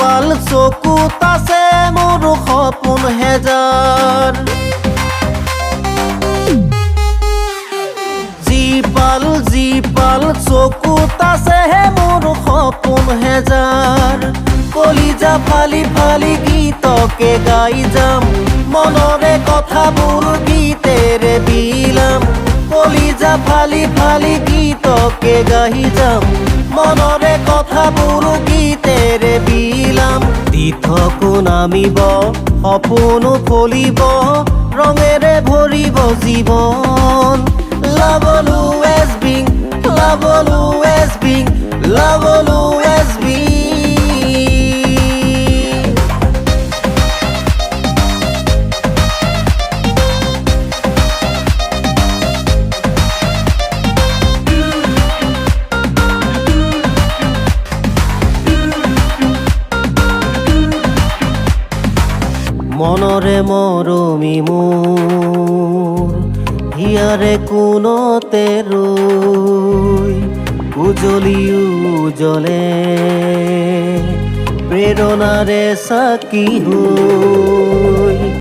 পাল চকুত আছে মোৰ সপোন হেজাৰ যি পাল চকুত আছে মোৰ সপোন হেজাৰ কলিজা ফালি ফালি গীতকে গাই যাম মনৰে কথাবোৰ গীতেৰে বিলাম কলিজা ফালি ফালি গীতকে গাই যাম মনৰে কথাবোৰ গীতেৰে বিলাম দি থাকো নামিব সপোনো ফলিব ৰঙেৰে ভৰিব জীৱন Love always being, love always being, love always being. মনৰে মৰমি মোৰ হিয়াৰে কোনতে ৰৈ উজলি উজলে প্ৰেৰণাৰে চাকি হৈ